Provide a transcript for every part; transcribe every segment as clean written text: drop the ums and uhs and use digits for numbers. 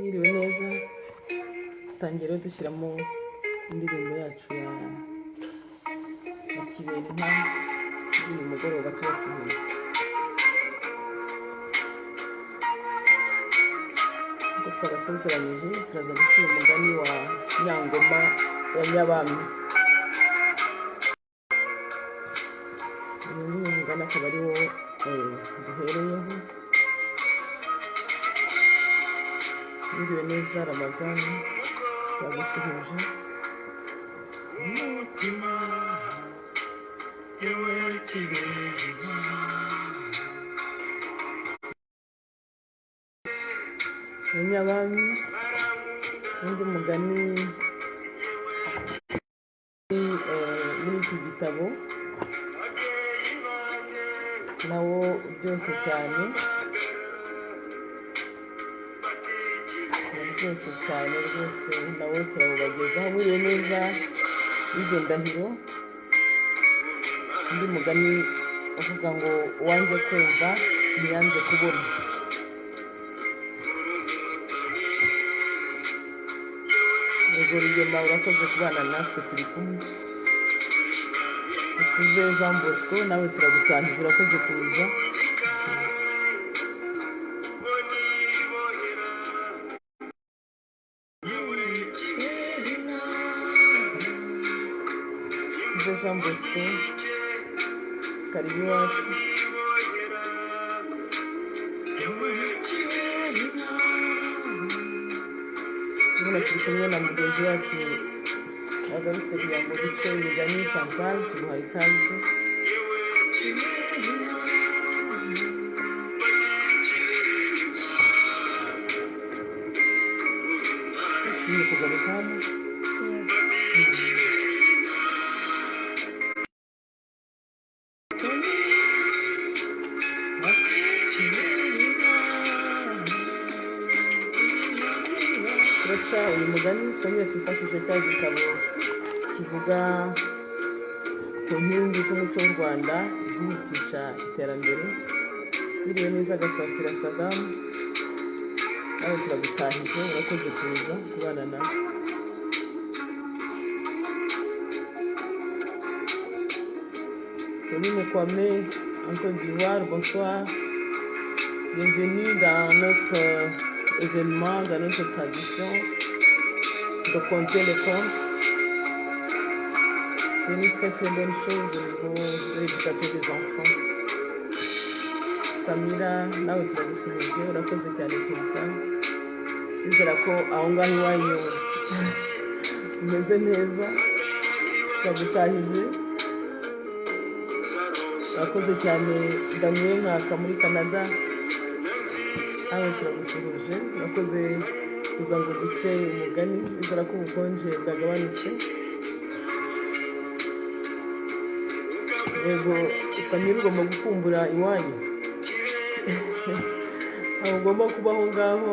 Mwiriwe neza, tangira dushyiramo indirimbo yacu ya kibera inka mu mugoroba tubasuhuza. Ubwo twabasezeranyije turaza gucira umugani wa Nyangoma ya Nyabami. Uyu ni umugani akaba ari wo duhereyeho. Mwiriwe neza Ramazani, turagusuhuje. Umutima yewe kibera inka, ya Nyabami. Undi mugani muri iki gitabo nawo uryoshye cyane, uryoshye cyane rwose, nawo turawubagezaho. Mwiriwe neza Izo Ndahiro. Undi mugani uvuga ngo uwanze kumva ntiyanze kubona. Yego Rugema, urakoze kubana natwe, turi kumwe. Ukuze Jean Bosco, nawe turagutahije, urakoze kuza. Ukuze Jean Bosco, karibu iwacu. Urabona turi kumwe na mugenzi wacu wagarutse kugira ngo duce imigani. Chantal, tumuhaye ikaze. Ushimye kugaruka hano. Turaca uyu mugani twongere twifashishe cya gitabo kivuga ku nkingi z'umuco w'u Rwanda zihutisha iterambere. Mwiriwe neza Gasasira Sadamu, nawe turagutahije, urakoze kuza kubana nawe. Pauline Kwame, en Côte d'Ivoire, bonsoir. Bienvenue dans notre événement, dans notre tradition de compter les comptes. C'est une très très bonne chose au niveau de l'éducation des enfants. Samira, nawe turagusuhuje, urakoze cyane kuza. Twizera ko aho ngaho iwanyu umeze neza, turagutahije. Urakoze cyane Damien Nkaka muri Canada, nawe turagusuhuje, urakoze kuza ngo duce umugani. Bizera ko ubukonje bwagabanutse. Yego Samira, ugomba gukumbura iwanyu. Ntabwo ugomba kuba aho ngaho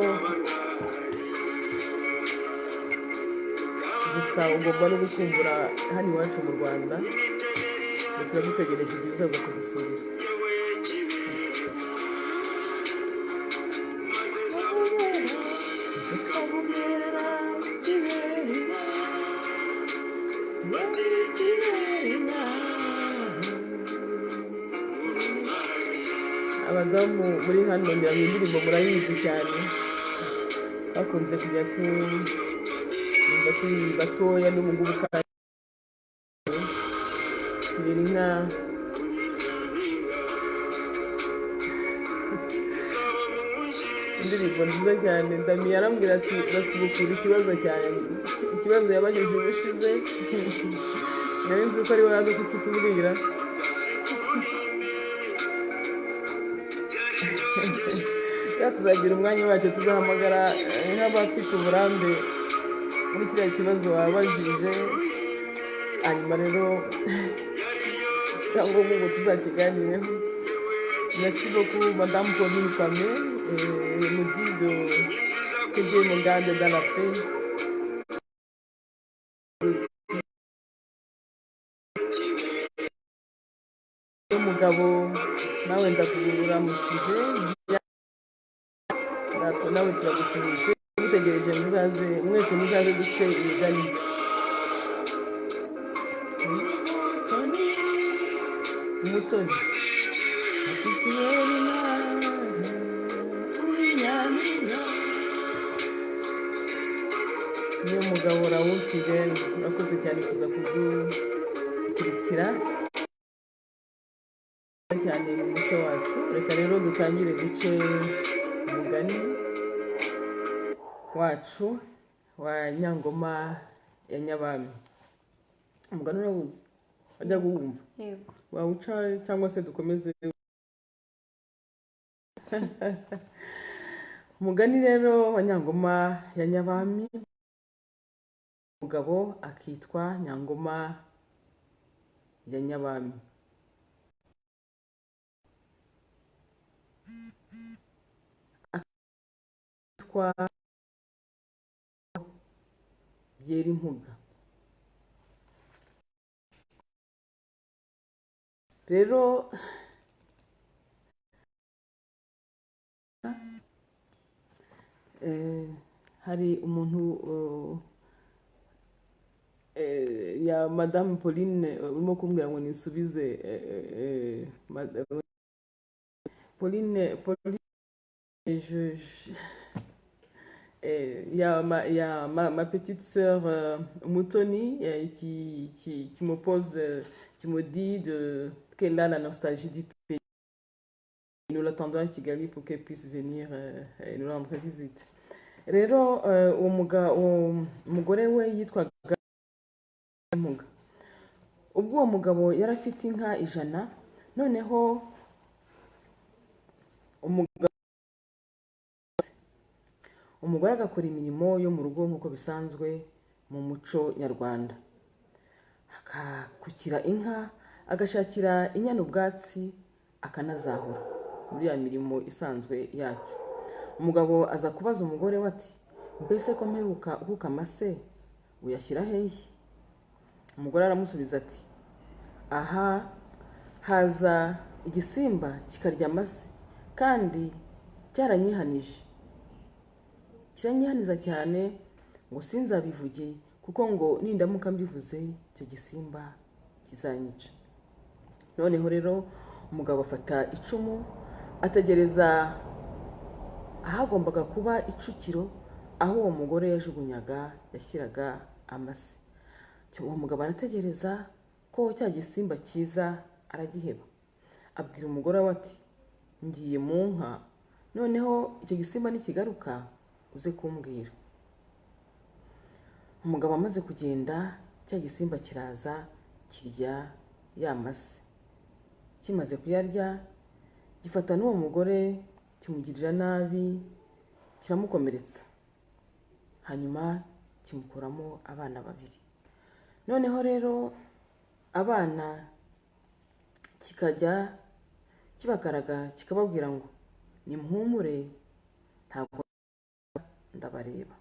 gusa, ugomba no gukumbura hano iwacu mu Rwanda. Turagutegereje igihe uzaza kudusurira. Abadamu muri hano ngira ngo indirimbo murayizi cyane, bakunze kujya tumva turi batoya, n'ubu ngubu kandi kibera inka. Indirimbo nziza cyane. Dami yarambwira ati basubukura ikibazo yabajije ubushize. Nari nzi ko ari we yaje kukitubwira. Tuzagira umwanya wacu, tuzahamagara nk'abafite uburambe muri kiriya kibazo wabajije, hanyuma rero cyangwa ngo tuzakiganireho. Merci beaucoup Madame Pauline Kwame, et nous dit que Dieu me garde dans la paix. Umugabo nawe ndakuramukije, natwe nawe turagusuhuje. turagutegereje muzaze mwese muzaze duce imigani. Umutoni niyo mugabo Raoul Fidel, urakoze cyane kuza kudukurikira cyane mu muco wacu. Reka rero dutangire duce umugani wacu wa Nyangoma ya Nyabami. Umugani urawuzi? Wajya kuwumva? Yego. Wawuca cyangwa se dukomeze? Umugani rero wa Nyangoma ya Nyabami, umugabo akitwa Nyangoma ya Nyabami. Akitwa Byerimpuga. Rero hari umuntu ya Madame Pauline urimo kumbwira ngo nisubize. Pauline il y a ma petite sœur Moutoni qui me pose, qui me dit qu'elle a la nostalgie du pays. Nous l'attendons à Kigali pour qu'elle puisse venir nous rendre visite. Rero umugore we yitwaga Impuga. Ubwo uwo mugabo yari afite inka 100, noneho umugore agakora imirimo yo mu rugo nk'uko bisanzwe mu muco nyarwanda, akakukira inka, agashakira inyana ubwatsi, akanazahura muri ya mirimo isanzwe yacu. Umugabo aza kubaza umugore we ati, mbese ko mperuka uhuka amase uyashyira hehe? Umugore aramusubiza ati, aha haza igisimba kikarya amase kandi cyaranyihanije, kiranyihaniza cyane ngo sinzabivuge kuko ngo nindamuka mbivuze icyo gisimba kizanyica. Noneho rero umugabo afata icumu ategereza ahagombaga kuba icukiro aho uwo mugore yajugunyaga yashyiraga amase. Uwo mugabo arategereza ko cya gisimba kiza, aragiheba. Abwira umugore we ati, ngiye mu nka, noneho icyo gisimba nikigaruka uze kumbwira. Umugabo amaze kugenda, cya gisimba kiraza kirya ya mase. Kimaze kuyarya, gifata n'uwo mugore kimugirira nabi, kiramukomeretsa, hanyuma kimukuramo abana 2. Noneho rero abana kikajya kibakaraga kikababwira ngo nimuhumure ntabwo ndabareba.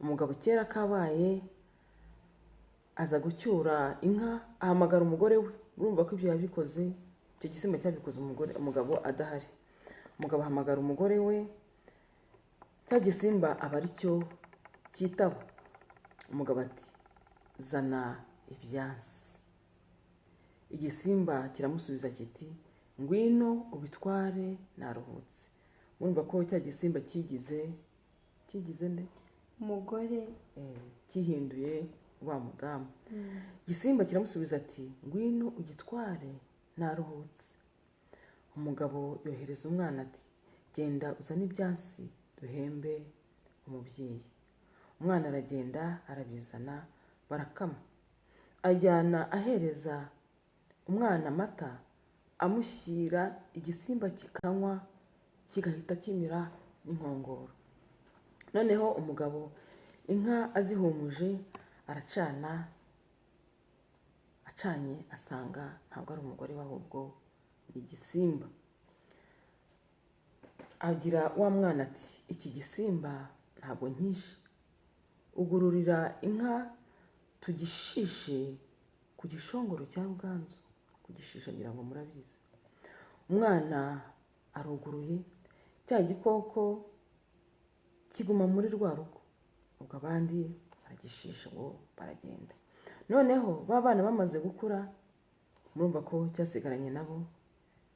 Umugabo kera kabaye aza gucyura inka, ahamagara umugore we. Urumva ko ibyo yabikoze, icyo gisimba cyabikoze umugabo adahari. Umugabo ahamagara umugore we, cya gisimba aba ari cyo cyitaba. Umugabo ati, zana ibyansi. Igisimba kiramusubiza kiti, ngwino ubitware naruhutse. Urumva ko cya gisimba kigize nde? Umugore. Kihinduye wa mudamu. Igisimba kiramusubiza ati, ngwino ugitware naruhutse. Umugabo yohereza umwana ati, genda uzane ibyansi duhembe umubyeyi. Umwana aragenda arabizana, barakama. Ajyana ahereza umwana amata, amushyira igisimba kikanywa, kigahita kimira n'inkongoro. Noneho umugabo inka azihumuje, aracana, acanye asanga ntabwo ari umugore we ahubwo ni igisimba. Agira wa mwana ati, iki gisimba ntabwo nkishe, ugururira inka tugishishe ku gishongoro cya Ruganzu. Kugishisha ngira ngo murabizi. Umwana aruguruye, cya gikoko kiguma muri rwa rugo. Ubwo abandi baragishisha ngo baragenda. Noneho ba bana bamaze gukura, murumva ko cyasigaranye nabo,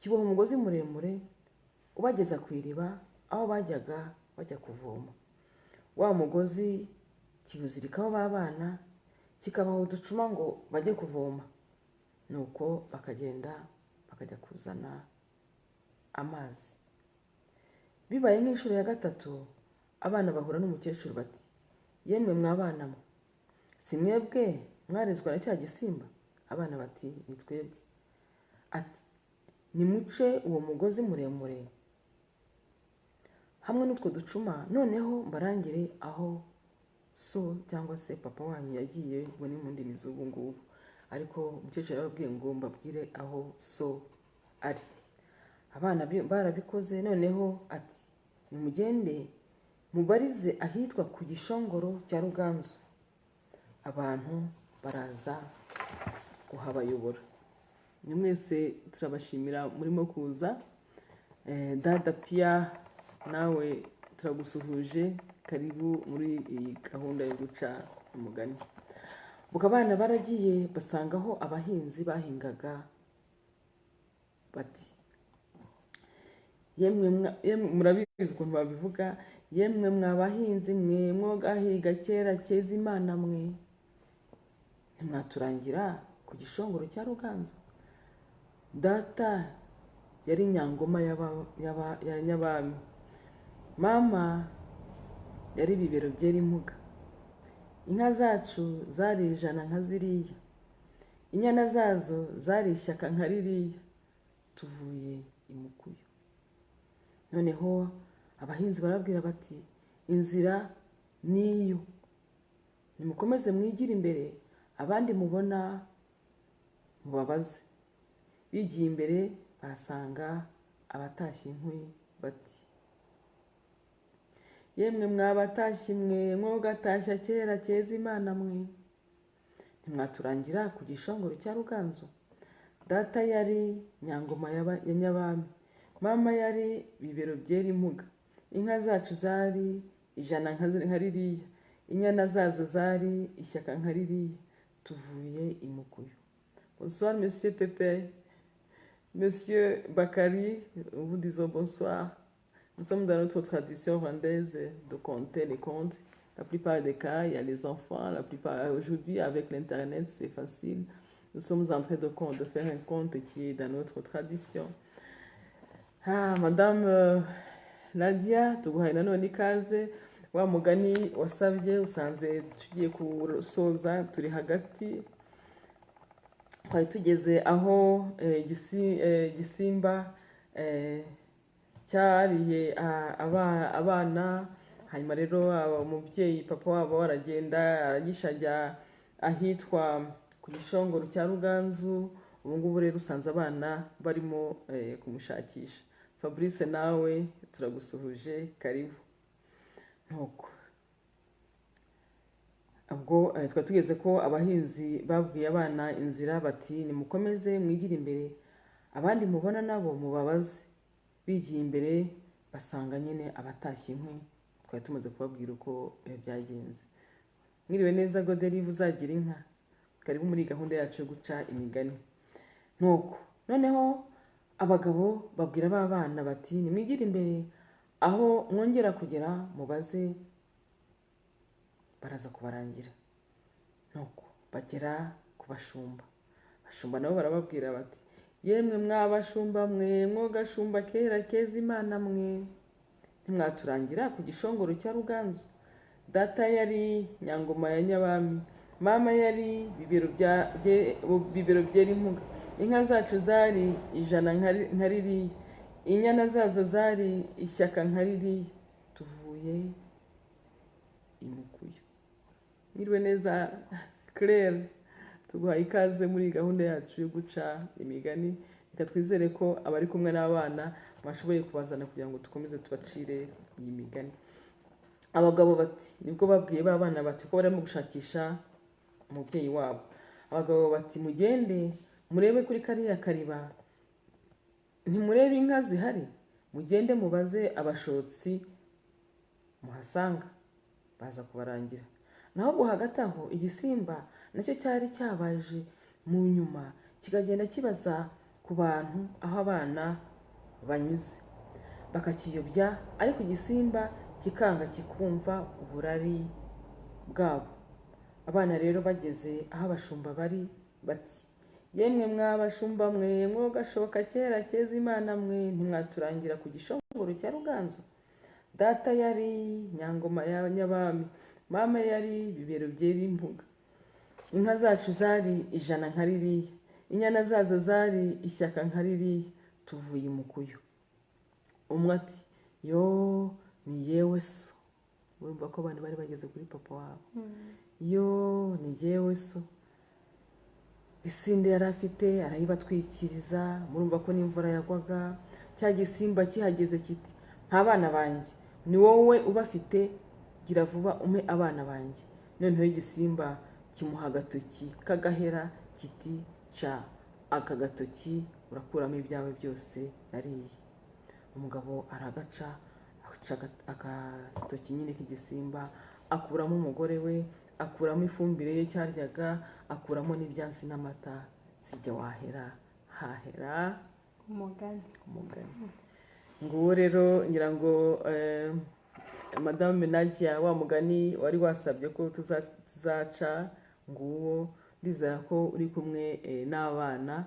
kiboha umugozi muremure ubageza ku iriba aho bajyaga bajya kuvoma. Wa mugozi kiwuzirikaho ba bana, kikabaha uducuma ngo bajye kuvoma. Nuko bakagenda bakajya kuzana amazi. Bibaye nk'inshuro ya gatatu, abana bahura n'umukecuru bati, yemwe mwabana mwe, si mwebwe mwarezwa na cya gisimba? Abana bati, ni twebwe. Ati, nimuce uwo mugozi muremure hamwe n'utwo ducuma, noneho mbarangire aho so cyangwa se papa wanyu yagiye, ngo ni mu ndimi z'ubu ngubu. Ariko umukecuru yababwiye ngo mbabwire aho so ari. Abana barabikoze. Noneho ati, nimugende mubarize ahitwa ku Gishongoro cya Ruganzu. Abantu baraza kuhabayobora. Ni mwese turabashimira murimo kuza. Dada Pia nawe turagusuhuje, karibu muri iyi gahunda yo guca umugani. Ubwo abana baragiye basangaho abahinzi bahingaga bati, yemwe murabizi ukuntu babivuga, yemwe mwabahinzi mwe mwogahiga kera keza Imana mwe, ntimwaturangira ku Gishongoro cya Ruganzu. Data yari Nyangoma ya Nyabami, mama yari Bibero byera impuga. Inka zacu zari ijana nka ziriya, inyana zazo zari ishyaka nka ririya, tuvuye imukuyo. Noneho abahinzi barabwira bati, inzira niyo, nimukomeze mwigire imbere, abandi mubona mubabaze. Bigiye imbere basanga abatashye inkwi bati, yemwe mwabatashye mwe mwogatashya kera keza Imana mwe, ntimwaturangira ku Gishongoro cya Ruganzu. Data yari Nyangoma ya Nyabami, mama yari Bibero byera impuga. Inka zacu zari ijana nka ririya, inyana zazo zari ishyaka nka ririya, tuvuye imukuyo. Bonsoir Monsieur Pepe, Monsieur Bakari, vous disons bonsoir. Nous sommes dans notre tradition rwandaise de compter les contes. La plupart des cas, il y a les enfants. La plupart aujourd'hui, avec l'Internet, c'est facile. Nous sommes en train de faire un conte qui est dans notre tradition. Ah, Madame Nadia, tuguhaye nanone ikaze. Wa mugani wasabye usanze tugiye kusoza, turi hagati. Twari tugeze aho gisimba cyariye abana. Hanyuma rero umubyeyi papa wabo aragenda aragishajya ahitwa ku Gishongoro cya Ruganzu. Ubu ngubu rero usanze abana barimo kumushakisha. Fabrice nawe turagusuhuje, karibu. Nuko ubwo twari tugeze ko abahinzi babwiye abana inzira bati, nimukomeze mwigire imbere, abandi mubona nabo mubabaze. Bigiye imbere basanga nyine abatashye inkwi. Twari tumaze kubabwira uko byagenze. Mwiriwe neza Godelive uzagira inka, karibu muri gahunda yacu yo guca imigani. Nuko noneho abagabo babwira ba bana bati, nimwigire imbere, aho mwongera kugera mubaze. Baraza kubarangira. Nuko bagera ku bashumba. Bashumba nabo barababwira bati, yemwe mwabashumba mwe mwogashumba kera keza Imana mwe, ntimwaturangira ku Gishongoro cya Ruganzu. Data yari Nyangoma ya Nyabami, mama yari Bibero byera impuga. Inka zacu zari ijana nka ririya, inyana zazo zari ishyaka nka ririya, tuvuye imukuyo. Mwiriwe neza Claire, tuguhaye ikaze muri gahunda yacu yo guca imigani. Reka twizere ko abari kumwe n'abana mwashoboye kubazana kugira ngo dukomeze tubacire iyi migani. Abagabo bati, nibwo babwiye ba bana bati ko barimo gushakisha umubyeyi wabo. Abagabo bati, mugende murebe kuri kariya kariba, ntimurebe inka zihari, mugende mubaze abashotsi muhasanga. Baza kubarangira. Naho ubwo hagati aho igisimba nacyo cyari cyabaje mu nyuma kikagenda kibaza ku bantu aho abana banyuze, bakakiyobya, ariko igisimba kikanga kikumva uburari bwabo. Abana rero bageze aho abashumba bari bati, yemwe mwabashumba mwe, mwogashoka kera keza Imana mwe, ntimwaturangira ku gishongoro cya Ruganzu? Data yari Nyangoma ya Nyabami, mama yari Bibero byera impuga. Inka zacu zari ijana nka ririya, inyana zazo zari ishyaka nka ririya, tuvuye imukuyu. Umwe ati, yo ni yewe so. Urumva ko abantu bari bageze kuri papa wabo. Yo ni yewe so. Isinde yari afite arayibatwikiriza. Murumva ko n'imvura yagwaga. Cya gisimba kihageze kiti, nta bana banjye, ni wowe ubafite, gira vuba umpe abana banjye. Noneho igisimba kimuha agatoki kagahera kiti, ca aka gatoki urakuramo ibyawe byose nariye. Umugabo aragaca, aca agatoki nyine k'igisimba, akuramo umugore we, akuramo ifumbire ye cyaryaga, akuramo n'ibyansi n'amata. Sijya wahera hahera umugani. Nguwo rero ngira ngo Madame Nadia wa mugani wari wasabye ko tuzaca, nguwo ndizera ko uri kumwe n'abana,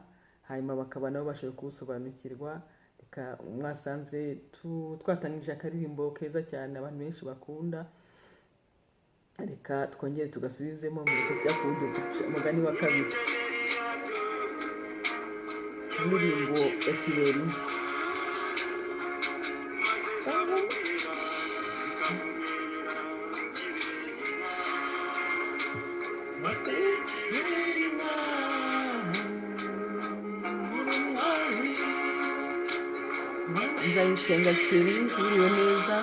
hanyuma bakaba nabo bashoboye kuwusobanukirwa. Reka mwasanze twatangije akaririmbo keza cyane abantu benshi bakunda, reka twongere tugasubizemo muri kujya kuwundi umugani wa kabiri, indirimbo ya Kiberi. Nzayisenga Thierry, wiriwe neza.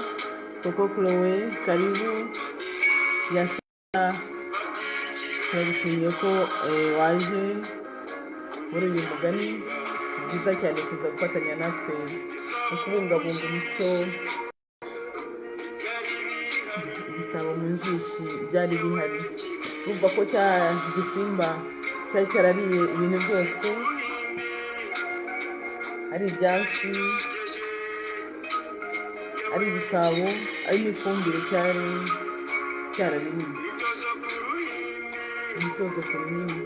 Koko Chloe, karibu. Yashira, turagushimiye ko waje muri uyu mugani. Byiza cyane kuza gufatanya natwe mu kubungabunga umuco. Igisabo mu njishi byari bihari. Urumva ko cya gisimba cyari cyarariye ibintu byose, ari ibyansi, ari ibisabo, ari n'ifumbire cyari cyarabiriye. Imitozo ku ruhimbi.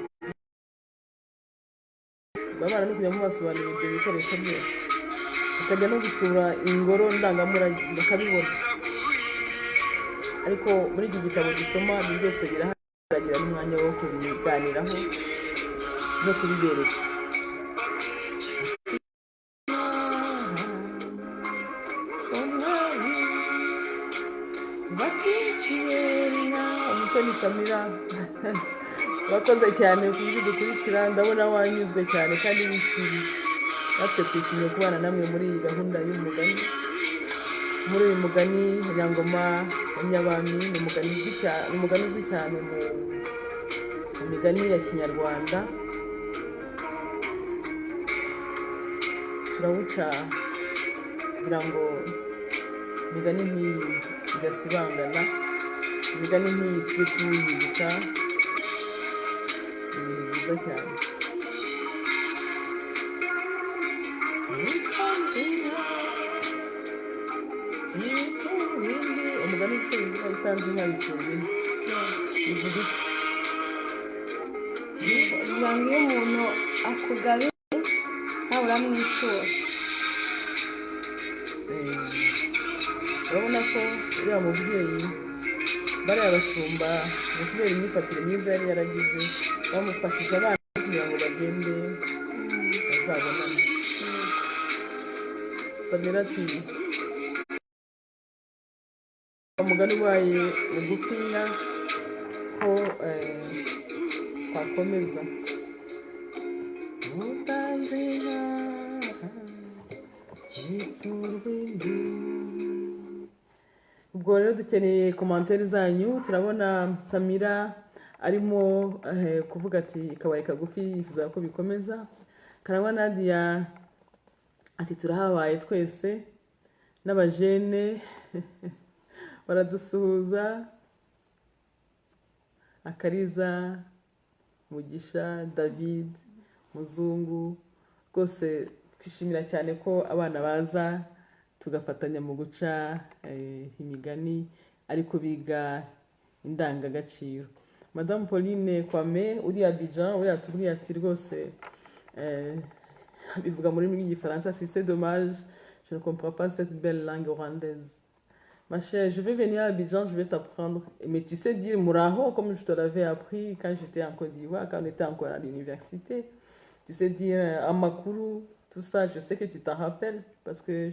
Babana no kujya mubasobanurira ibyo bikoresho byose, bakajya no gusura ingoro ndangamurage bakabibona. Ariko muri iki gitabo dusoma ibyo byose birahagira n'umwanya wo kubiganiraho no kubibereka. Umutoni Samira, wakoze cyane ku buryo dukurikira, ndabona wanyuzwe cyane kandi wishimye. Natwe twishimiye kubana namwe muri iyi gahunda y'umugani. Muri uyu mugani Nyangoma ya Nyabami ni umugani uzwi cyane mu migani ya Kinyarwanda. Turawuca kugira ngo imigani nk'iyi idasibangana, imigani nk'iyi tujye tuyibuka. Ibintu byiza cyane. Umugani ufite ibintu utanze inka bitura inka. Bivuga iki? Bivuga ngo iyo umuntu akugabiye nawe uramwitura. Urabona ko uriya mubyeyi bariya bashumba ni kubera imyifatire myiza yari yaragize, bamufashije abana kugira ngo bagende bazabonane. Samira ati, umugani ubaye mugufiya ko twakomeza. Utanze inka iturwe indi. Ubwo rero dukeneye komantere zanyu. Turabona Samira arimo kuvuga ati kabaye kagufi yifuza ko bikomeza. Karangwa Nadia ati turahabaye twese n'abajene baradusuhuza, Akariza, Mugisha, David, Muzungu, rwose twishimira cyane ko abana baza tugafatanya mu guca imigani ariko biga indangagaciro. Madame Pauline Kwame uri Abidjan we yatubwiye ati rwose bivuga muri rurimi rw'igifaransa, si c'est dommage, je ne comprends pas cette belle langue rwandaise. Ma chère, je vais venir à Abidjan, je vais t'apprendre. Mais tu sais dire Mouraho, comme je te l'avais appris quand j'étais en Côte d'Ivoire, quand on était encore à l'université. Tu sais dire Amakuru, tout ça, je sais que tu t'en rappelles parce que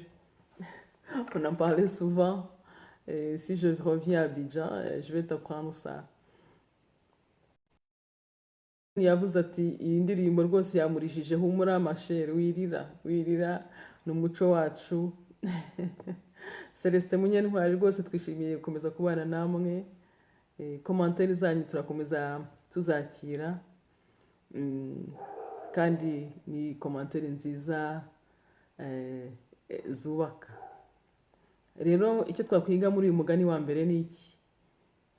on en parlait souvent. Et si je reviens à Abidjan, je vais t'apprendre ça. Yavuze ati iyi ndirimbo rwose yamurishije humura mashere wirira ni umuco wacu. Celestin Munyentwari rwose twishimiye gukomeza kubana namwe, komantere zanyu turakomeza tuzakira, kandi ni komantere nziza zubaka. Rero icyo twakwiga muri uyu mugani wa mbere ni iki?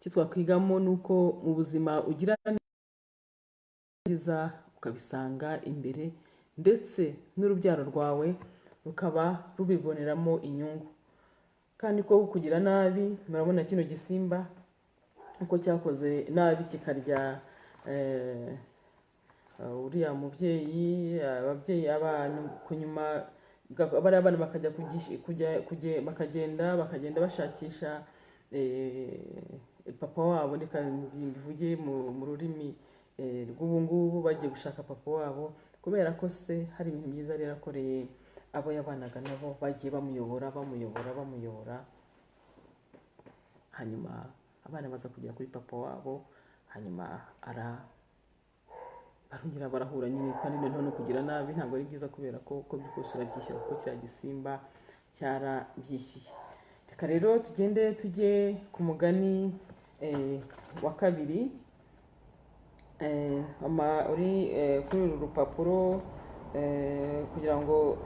Icyo twakwigamo ni uko mu buzima ugira neza ukabisanga imbere, ndetse n'urubyaro rwawe rukaba rubiboneramo inyungu. Kandi ko kugira nabi, murabona kino gisimba uko cyakoze nabi kikarya uriya mubyeyi, ababyeyi abantu kunyuma bari abana bakagenda bashakisha papa wabo, reka bivuge mu rurimi rw'ubu ngubu, bagiye gushaka papa wabo kubera ko se hari ibintu byiza yari yarakoreye abo yabanaga nabo, bagiye bamuyobora, hanyuma abana baza kugera kuri papa wabo, hanyuma barongera barahura nyine. Kandi noneho no kugira nabi ntabwo ari byiza kubera ko byose urabyishyura kuko kiriya gisimba cyarabyishyuye. Reka rero tugende tujye ku mugani wa kabiri, uri kuri uru rupapuro, kugira ngo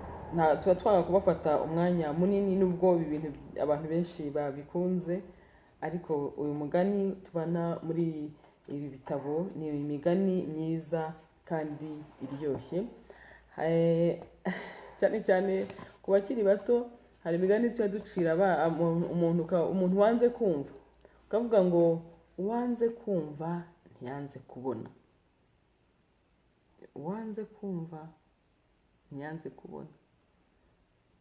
tuba twanga kubafata umwanya munini nubwo ibintu abantu benshi babikunze, ariko uyu mugani tubana muri ibi bitabo ni imigani myiza kandi iryoshye. Cyane cyane ku bakiri bato hari imigani tuba ducira umuntu wanze kumva, ukavuga ngo uwanze kumva ntiyanze kubona, uwanze kumva ntiyanze kubona.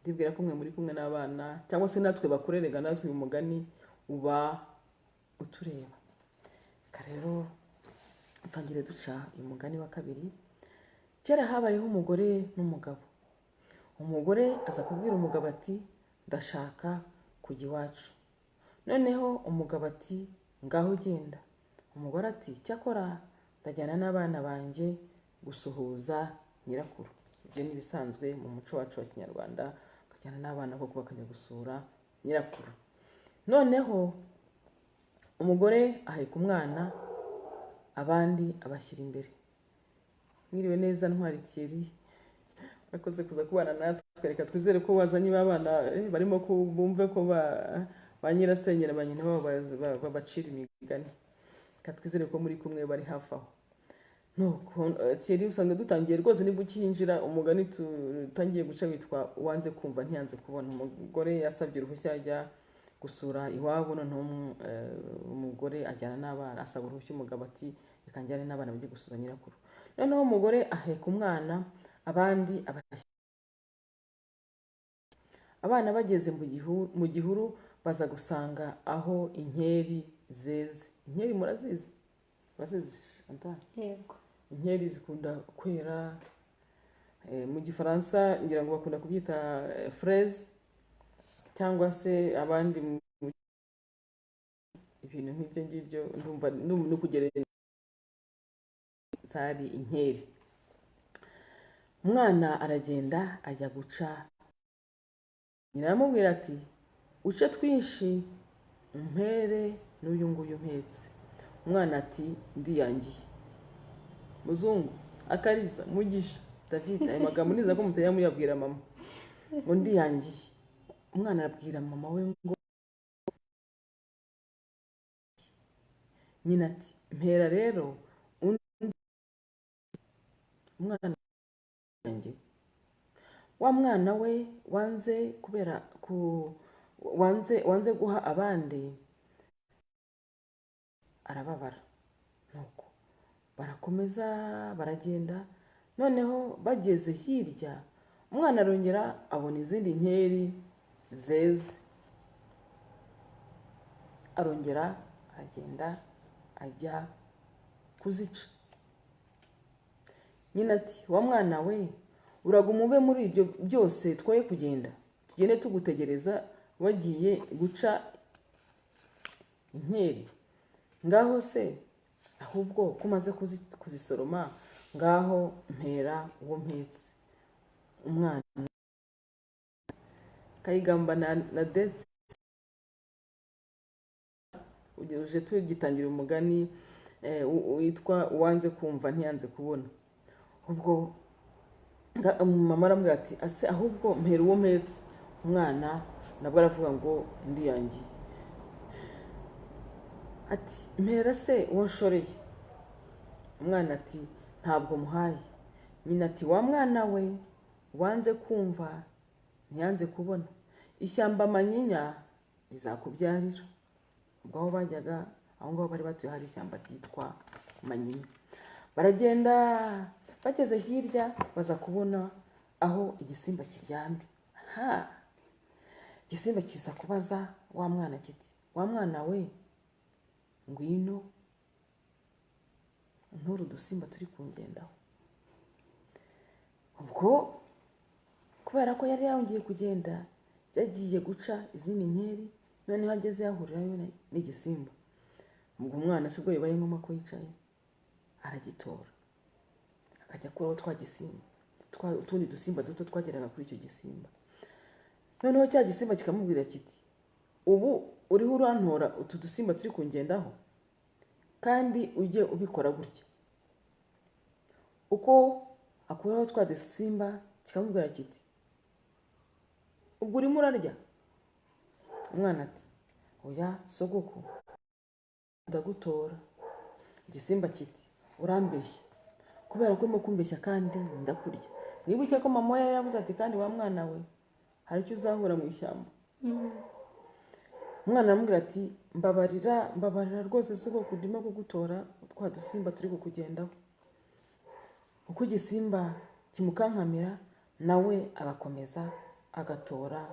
Ndibwira ko mwe muri kumwe n'abana cyangwa se natwe bakurerega, natwe uyu mugani uba utureba. Rero utangire duca uyu mugani wa kabiri. Kera habayeho umugore n'umugabo. Umugore aza kubwira umugabo ati ndashaka kujya iwacu. Noneho umugabo ati ngaho ugenda. Umugore ati cyakora ndajyana n'abana banjye gusuhuza nyirakuru. Ibyo ni ibisanzwe mu muco wacu wa Kinyarwanda, ukajyana n'abana koko bakajya gusura nyirakuru. Noneho umugore aheka umwana, abandi abashyira imbere. Mwiriwe neza Ntwari Thierry, urakoze kuza kubana natwe. Reka twizere ko wazanye abana barimo bumve ko ba nyirasenge na ba nyina babo babacira imigani. Reka twizere ko muri kumwe bari hafi aho. Nuko Thierry, usanga dutangiye rwose nibwo ukinjira umugani tutangiye guca witwa uwanze kumva ntiyanze kubona. Umugore yasabye uruhushya ajya gusura iwabo, noneho umugore ajyana n'abana, asaba uruhushya umugabo ati reka njyane n'abana bajye gusura nyirakuru. Noneho umugore aheka umwana, abandi abana bageze mu gihuru baza gusanga aho inkeri zeze. Inkeri murazizi? Yego. Inkeri zikunda kwera, mu gifaransa ngira ngo bakunda kubyita fraise, cyangwa se abandi ibintu nk'ibyo ngibyo, ndumva no kugereranya zari inkeri. Umwana aragenda ajya guca, nyina aramubwira ati uce twinshi umpere n'uyu nguyu mpetse. Umwana ati ndiyangiye. Muzungu, Akariza, Mugisha, David, ayo magambo niza ko mutaya muyabwira mama ngo ndiyangiye. Umwana arabwira mama we ngo nyina ati mpera rero undi umwana wanjye, wa mwana we wanze kubera wanze guha abandi arababara. Nuko barakomeza baragenda, noneho bageze hirya umwana arongera abona izindi nkeri zeze, arongera aragenda ajya kuzica. Nyina ati wa mwana we uraguma ube muri ibyo byose twoye kugenda, tugende tugutegereza wagiye guca inkeri? Ngaho se ahubwo ko umaze kuzisoroma, ngaho mpera uwo mpetse. Umwana Kayigamba na Detse uje tugitangira umugani witwa uwanze kumva ntiyanze kubona. Ubwo mama aramubwira ati ase ahubwo mpera uwo mpetse. Umwana nabwo aravuga ngo ndiyangiye. Ati mpera se uwo nshoreye. Umwana ati ntabwo muhaye. Nyina ati wa mwana we wanze kumva ntiyanze kubona, ishyamba manyinya rizakubyarira. Ubwo aho bajyaga, aho ngaho bari batuye hari ishyamba ryitwa Manyinya. Baragenda bageze hirya baza kubona aho igisimba kiryamye. Igisimba kiza kubaza wa mwana kiti wa mwana we ngwino nturu udusimba turi kungendaho. Ubwo kubera ko yari yongeye kugenda yagiye guca izindi nkeri, noneho ageze yahurirayo n'igisimba. Ubwo umwana sibwo bibaye ngombwa ko yicaye, aragitora akajya kuraho twa gisimba, utundi dusimba duto twageraga kuri icyo gisimba. Noneho cya gisimba kikamubwira kiti ubu uriho urantora utu dusimba turi kungendaho, kandi ujye ubikora gutya. Uko akuraho twa dusimba kikamubwira kiti ubwo urimo urarya? Umwana ati oya sogoko ndagutora. Igisimba kiti urambeshya, kubera ko urimo kumbeshya kandi ndakurya. Mwibuke ko mama yari yavuze ati kandi wa mwana we hari icyo uzahura mu ishyamba. Umwana aramubwira ati mbabarira rwose sogoko ndimo kugutora twa dusimba turi kukugendaho. Uko igisimba kimukankamira nawe agakomeza agatora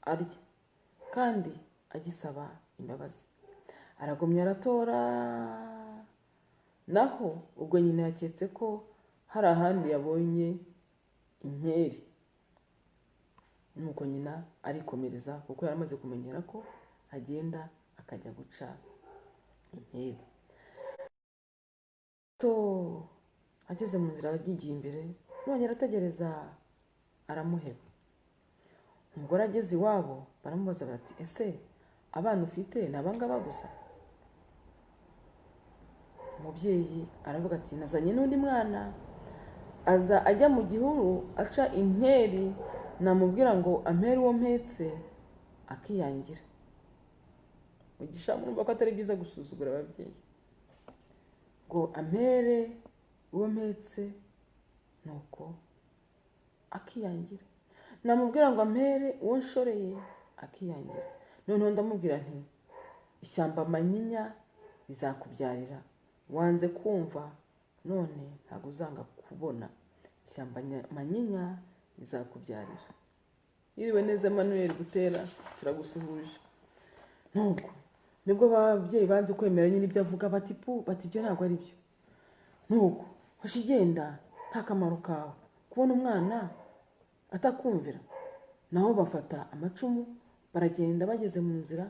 arya, kandi agisaba imbabazi. Aragumya aratora, naho ubwo nyina yaketse ko hari ahandi yabonye inkeri. Nuko nyina arikomereza kuko yari amaze kumenyera ko agenda akajya guca inkeri. Ageze mu nzira yagiye imbere, none arategereza aramuheba. Umugore ageze iwabo baramubaza bati ese abana ufite ni abangaba gusa? Umubyeyi aravuga ati nazanye n'undi mwana, aza ajya mu gihuru aca inkeri, namubwira ngo ampere uwo mpetse akiyangira. Mugisha murumva ko atari byiza gusuzugura ababyeyi. Ngo ampere uwo mpetse nuko akiyangira, namubwira ngo ampere uwo nshoreye akiyangira. Noneho ndamubwira nti ishyamba manyinya rizakubyarira, wanze kumva none ntabwo uzanga kubona. Ishyamba manyinya rizakubyarira. Yiriwe neza Emmanuel Gutera, turagusuhuje. Nuko nibwo ababyeyi banze kwemera nyine ibyo avuga, bati ibyo ntabwo ari byo. Nuko hoshi igenda nta kamaro kawe kubona umwana atakumvira. Naho bafata amacumu baragenda, bageze mu nzira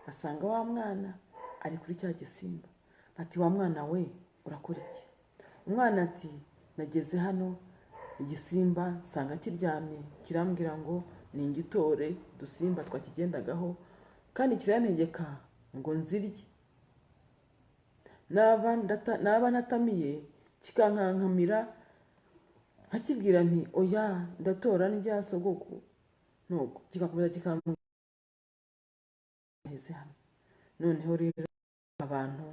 basanga wa mwana ari kuri cya gisimba. Bati wa mwana we urakora iki? Umwana ati nageze hano igisimba nsanga kiryamye, kirambwira ngo ningitore dusimba twakigendagaho, kandi kirantegeka ngo nzirye. Naba natamiye kikankankamira nkakibwira nti oya ndatora ndya sogoko, nuko kikakomeza kikambwira hano. Noneho rero abantu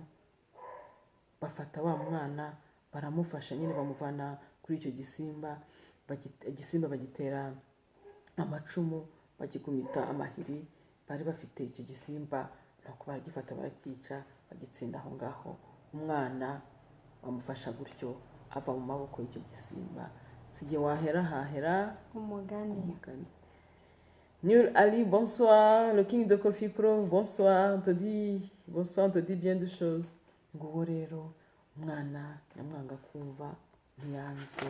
bafata wa mwana baramufasha nyine bamuvana kuri icyo gisimba, igisimba bagitera amacumu, bagikubita amahiri bari bafite icyo gisimba, nuko baragifata barakica bagitsinda aho ngaho. Umwana bamufasha gutyo ava mu maboko y'icyo gisimba. Sijye wahera hahera umugani. Nur Ali, bonsoir. Le King de Kofi Pro, bonsoir. On te dit bien de choses. Nguwo rero umwana nyamwanga kumva ntiyanze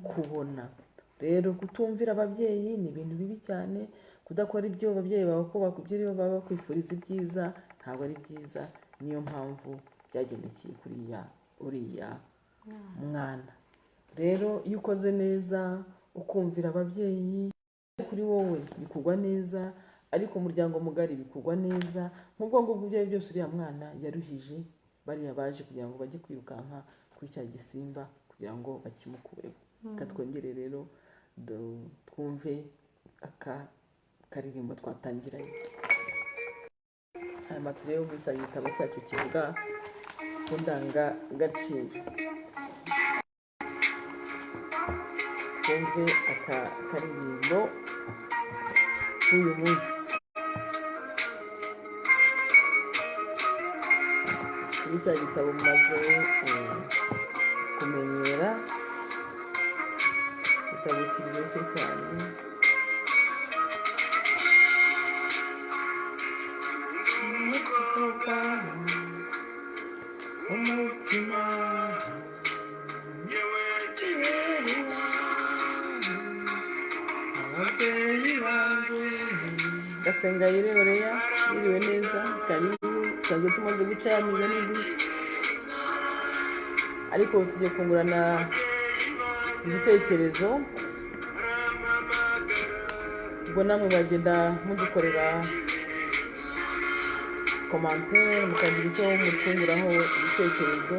kubona. Rero kutumvira ababyeyi ni ibintu bibi cyane, kudakora ibyo ababyeyi bawe ko bakubwira baba bakwifuriza ibyiza ntabwo ari byiza. Niyo mpamvu byagendekeye uriya mwana. Rero iyo ukoze neza ukumvira ababyeyi, kuri wowe bikugwa neza, ariko umuryango mugari bikugwa neza. Nk'ubwo ngubwo ibyo byose uriya mwana yaruhije bariya baje kugira ngo bajye kwirukanka kuri cya gisimba kugira ngo bakimukureho. Reka twongere rero twumve aka karirimbo twatangiranye. Hanyuma turebe muri cya gitabo cyacu kivuga ku ndangagaciro. Twumve aka karirimbo k'uyu munsi. Kuri cya gitabo mumaze kumenyera, igitabo kiryoshye cyane. Umutima Gasengayire Oreya, yiriwe neza, karibu. Tusanzwe tumaze guca ya migani gusa, ariko tugiye kungurana ibitekerezo. Ubwo namwe bagenda mudukorera commentaire, mukagira icyo mutwunguraho ibitekerezo.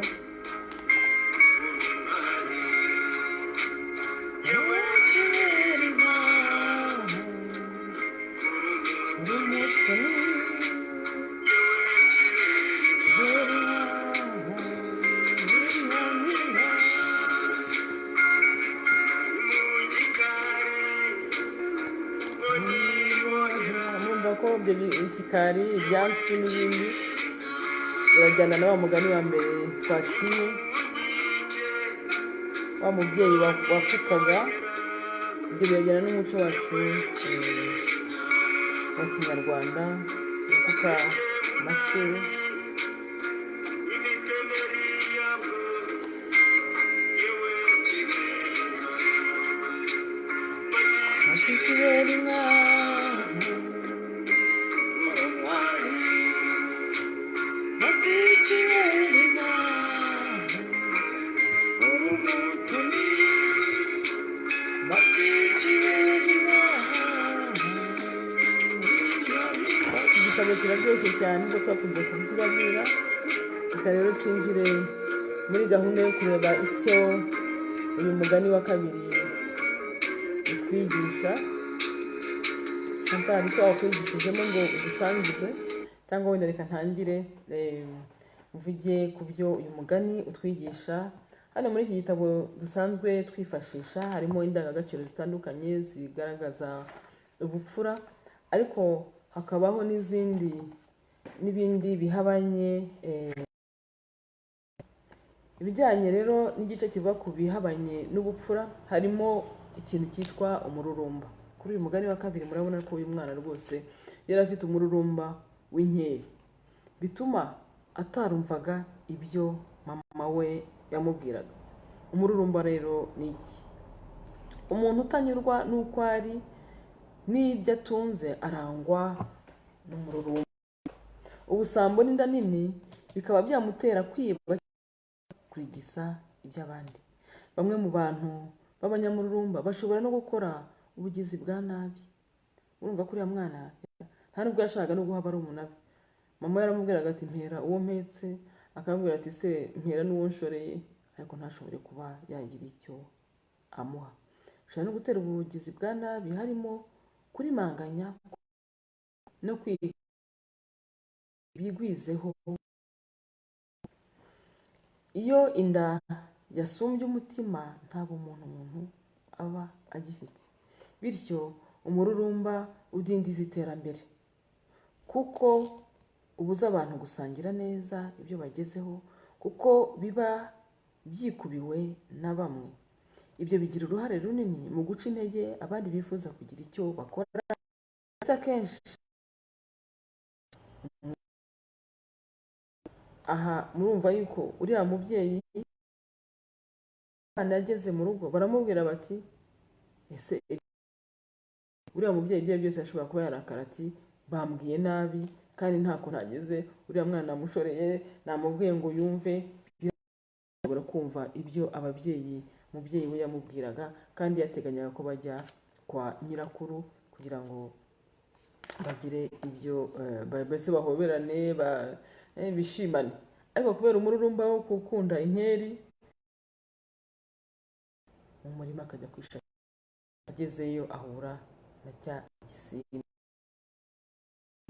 Ikikari, ibyansi n'ibindi birajyana na wa mugani wa mbere twaciye, wa mubyeyi wakukaga. Ibyo birajyana n'umuco wacu wa kinyarwanda, gukuka amashyi. Igitabo kiraryoshye cyane kuko twakunze kubikibabwira. Reka rero twinjire muri gahunda yo kureba icyo uyu mugani wa kabiri utwigisha. Chantal, icyo wakwigishijemo ngo udusangize, cyangwa wenda reka ntangire mvuge ku byo uyu mugani utwigisha. Hano muri iki gitabo dusanzwe twifashisha harimo indangagaciro zitandukanye zigaragaza ubupfura, ariko hakabaho n'ibindi bihabanye. Ibijyanye rero n'igice kivuga ku bihabanye n'ubupfura, harimo ikintu cyitwa umururumba. Kuri uyu mugani wa kabiri murabona ko uyu mwana rwose yari afite umururumba w'inkeri, bituma atarumvaga ibyo mama we yamubwiraga. Umururumba rero ni iki? Umuntu utanyurwa n'uko ari n'ibyo atunze arangwa n'umururumba. Ubusambo n'inda nini bikaba byamutera kwiba, kurigisa iby'abandi. Bamwe mu bantu b'abanyamururumba bashobora no gukora ubugizi bwa nabi. Urumva ko uriya mwana nta nubwo yashakaga no guha barumuna be. Mama yaramubwiraga ati mpera uwo mpetse, akamubwira ati se mpera n'uwo nshoreye, ariko ntashobore kuba yagira icyo amuha. Ushobora no gutera ubugizi bwa nabi, harimo kurimanganya no bigwizeho. iyo inda yasumbye umutima nta bumuntu umuntu aba agifite, bityo umururumba udindiza iterambere kuko ubuza abantu gusangira neza ibyo bagezeho kuko biba byikubiwe na bamwe. Ibyo bigira uruhare runini mu guca intege abandi bifuza kugira icyo bakora, ndetse akenshi aha murumva yuko uriya mubyeyi umwana yageze mu rugo baramubwira bati ese uriya mubyeyi ibyo byose ashobora kuba yarakara ati bambwiye nabi kandi ntako ntageze, uriya mwana namushoreye namubwiye ngo yumve, ashobora kumva ibyo umubyeyi we yamubwiraga kandi yateganyaga ko bajya kwa nyirakuru kugira ngo bagire ibyo mbese bahoberane bishimane, ariko kubera umururumba wo gukunda inkeri mu murima akajya kwishakira, agezeyo ahura na cya gisimba.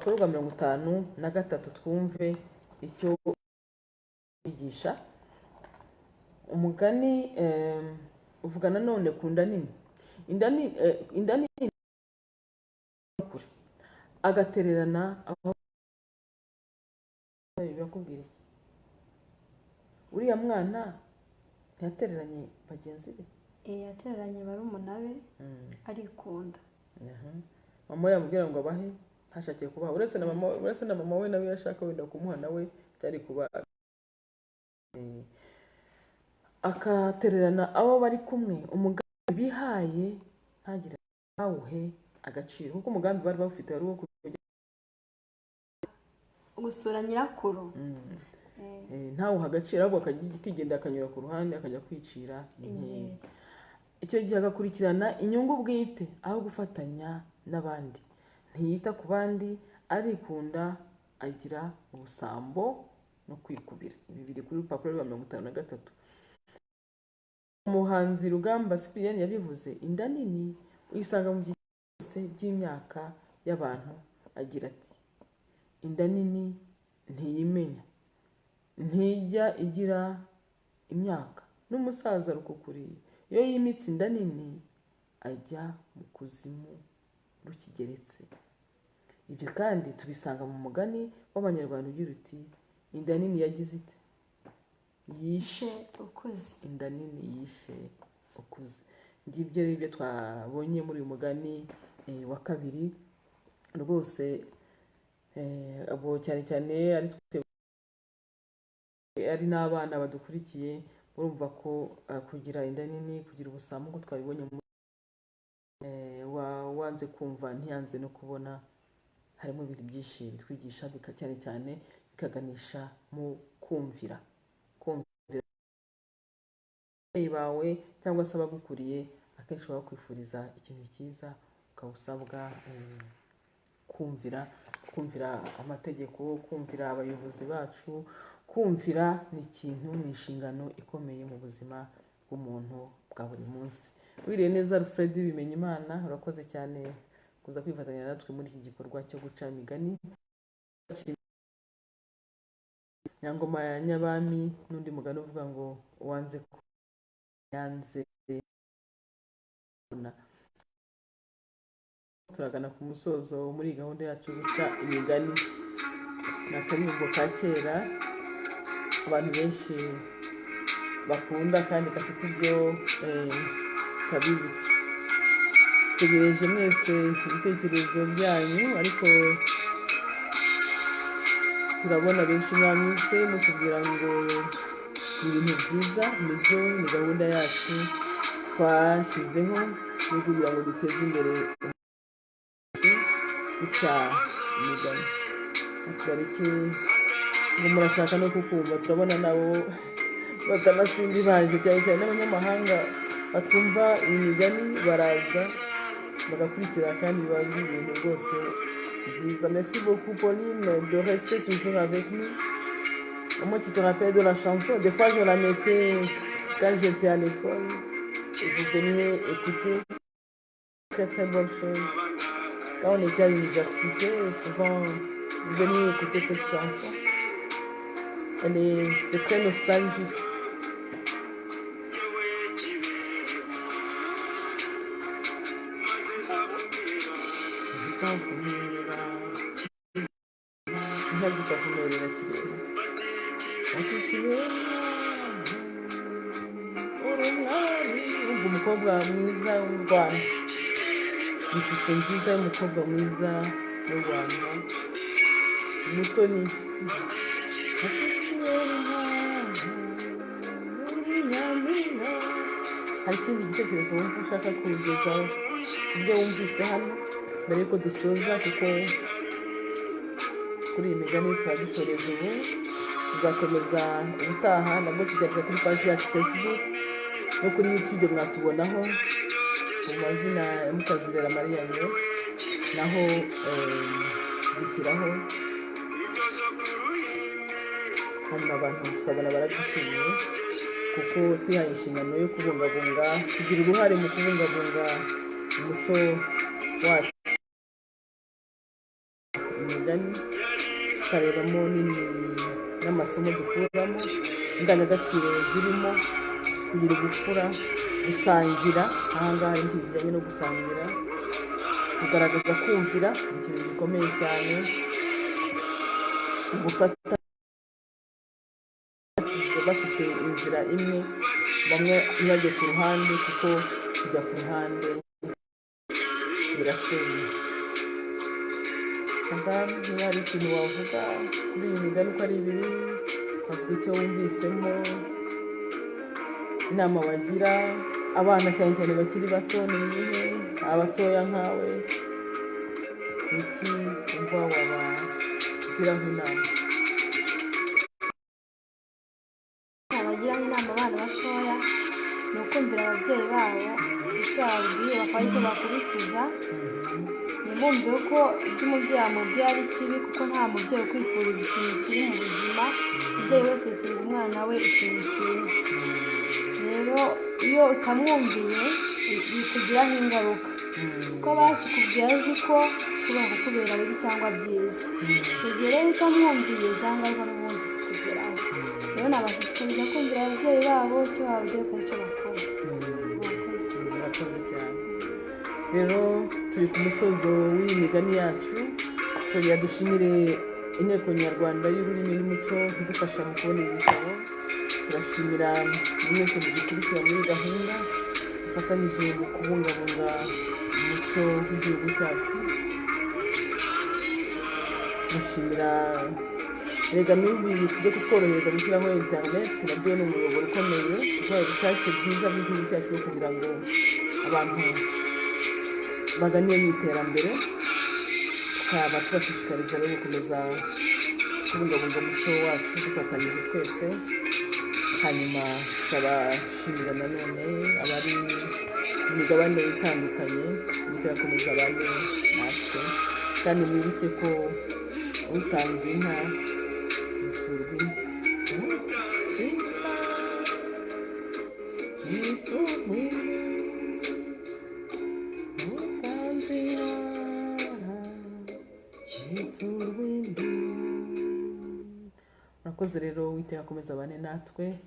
Ibikorwa 53 twumve icyo kwigisha. Umugani uvuga nanone ku nda nini. Inda nini kure agatererana aho birakubwira iki? Uriya mwana ntiyatereranye bagenzi be, yatereranye barumuna be arikunda. Mama yamubwira ngo abahe ntashakiye kubaha, uretse na mama we nawe yashaka wenda kumuha nawe cyari kuba akatererana abo bari kumwe. Umugambi bihaye ntagire awuhe agaciro kuko umugambi bari bafite wari uwo gusura nyirakuru, ntawuha agaciro ahubwo akigenda akanyura ku ruhande akajya kwicira inkeri. Icyo gihe agakurikirana inyungu bwite aho gufatanya n'abandi, ntiyita ku bandi, arikunda, agira ubusambo no kwikubira. Ibi biri kuri rupapuro rwa 53. Umuhanzi Rugamba Cyprien yabivuze, inda nini uyisanga mu gihe cyose by'imyaka y'abantu. Agira ati inda nini ntiyimenya, ntijya igira imyaka, n'umusaza rukukuriye iyo yimitse inda nini ajya mu kuzimu rukigeretse. Ibyo kandi tubisanga mu mugani w'Abanyarwanda ugira uti inda nini yagize ite? Yishe ukuze. Inda nini yishe ukuze. Ngibyo rero ibyo twabonye muri uyu mugani wa kabiri. Rwose abo cyane cyane ari n'abana badukurikiye, urumva ko kugira inda nini, kugira ubusambo nk'uko twabibonye wanze kumva ntiyanze no kubona, harimo ibintu byinshi bitwigisha cyane cyane bikaganisha mu kumvira ababyeyi bawe cyangwa se abagukuriye. Akenshi baba bakwifuriza ikintu cyiza, ukaba usabwa kumvira amategeko, kumvira abayobozi bacu. Kumvira ni ikintu, ni inshingano ikomeye mu buzima bw'umuntu bwa buri munsi. Wiriwe neza Alfred Bimenyimana, urakoze cyane kuza kwifatanya natwe muri iki gikorwa cyo guca imigani. Nyangoma ya Nyabami n'undi mugani uvuga ngo wanze yanze. Turagana ku musozo muri gahunda yacu guca imigani. Ni akaririmbo ka kera abantu benshi bakunda kandi gafite ibyo kabibutse. Tegereje mwese ibitekerezo byanyu, ariko turabona benshi mwanyuzwe mutubwira ngo ni ibintu byiza. Nibyo, ni gahunda yacu twashyizeho yo kugira ngo duteze imbere guca imigani. Tubareke ngo murashaka no kukumva, turabona nabo batamasimbi baje, cyane cyane n'abanyamahanga batumva iyi migani baraza bagakurikira kandi biba ari ibintu rwose byiza. Merci beaucoup Pauline de rester toujours avec nous. Moi tu te rappelles de la chanson? Des fois je la mettais quand j'étais à l'école et je venais écouter. Très très bonne chose. Quand on était à l'université, souvent vous veniez écouter cette chanson. C'est très nostalgique. zikavumerera inka zikavumerera kirere ati kirere uri umwari wumva umukobwa mwiza w'u Rwanda, ishusho nziza y'umukobwa mwiza w'u Rwanda Mutoni ati kirere uri nyampinga. Hari ikindi gitekerezo wumva ushaka kugezaho ibyo wumvise hano mbere yuko dusoza, kuko kuri iyi migani turadusoreza ubu, tuzakomeza ubutaha nabwo tugerageza kuri paji yacu Facebook no kuri YouTube mwatubonaho mu mazina ya Mukazibera Marie Agnes, naho tubishyiraho hanyuma abantu tukabona barabyishimiye, kuko twihaye inshingano yo kubungabunga, kugira uruhare mu kubungabunga umuco wacu, imigani tukarebamo n'amasomo dukuramo, indangagaciro zirimo, kugira ubupfura, gusangira. Ahangaha hari ikintu kijyanye no gusangira, kugaragaza kumvira ni ikintu gikomeye cyane, gufata bafite inzira imwe, bamwe ntibajye ku ruhande, kuko kujya ku ruhande birasenya. Niba hari ikintu wavuga kuri iyi migani uko ari ibiri, wavuga icyo wumvisemo, inama wagira abana cyane cyane bakiri bato ni ibihe, abatoya nkawe iki wumva wabagiraho inama? abagiraho inama abana batoya ni ukumvira ababyeyi babo, icyo babwiye bakaba aricyo bakurikiza. Ntibumve ko ibyo umubyeyi amubwiye ari kibi, kuko nta mubyeyi ukwifuriza ikintu kibi mu buzima, umubyeyi wese yifuriza umwana we ikintu cyiza. Rero iyo utamwumviye bikugiraho ingaruka, kuko abakikubwiye azi ko ushobora kukubera bibi cyangwa byiza. Igihe rero utamwumviye za ngaruka n'ubundi zikugeraho. Rero nabashishikariza kumvira ababyeyi babo, icyo bababwiye ko aricyo bakora. Murakoze cyane. Rero turi ku musozo w'iyi migani yacu, turiya dushimire inteko nyarwanda y'ururimi n'umuco idufasha mu kubona ibitabo. Turashimira mwese mugikurikira muri gahunda dufatanyije mu kubungabunga umuco w'igihugu cyacu. Turashimira rega n'ubu tujye kutworohereza gushyiraho internet, nabyo ni umuyoboro ukomeye, kuko ubushake bwiza bw'igihugu cyacu kugira ngo abantu baganiye mu iterambere. Tukaba tubashishikariza rero gukomeza kubungabunga umuco wacu dufatanyije twese. Hanyuma tukabashimira nanone abari mu migabane itandukanye, mugakomeza abandi natwe, kandi mwibuke ko utanze inka biturwa murakoze. Rero Uwiteka akomeza abane natwe,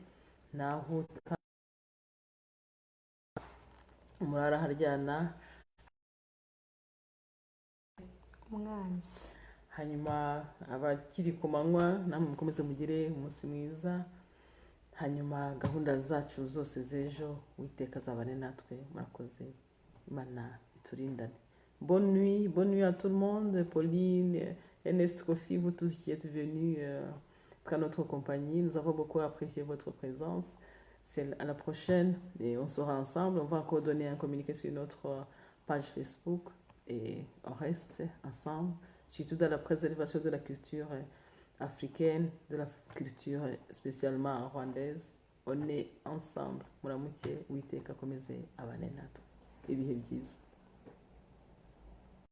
naho umurara haryana umwanzi. Hanyuma abakiri ku manywa namwe mukomeze mugire umunsi mwiza. Hanyuma gahunda zacu zose z'ejo Uwiteka azabane natwe. Murakoze, Imana iturindane. Bonne nuit à tout le monde. Pauline, Ernest, Kofi, vous tous qui êtes venus à notre compagnie. Nous avons beaucoup apprécié votre présence. C'est à la prochaine et on sera ensemble. On va encore donner un communiqué sur notre page Facebook et on reste ensemble, surtout dans la préservation de la culture africaine, de la culture spécialement rwandaise. On est ensemble. Muramuke, Uwiteka akomeze abane natwe. Ibihe byiza.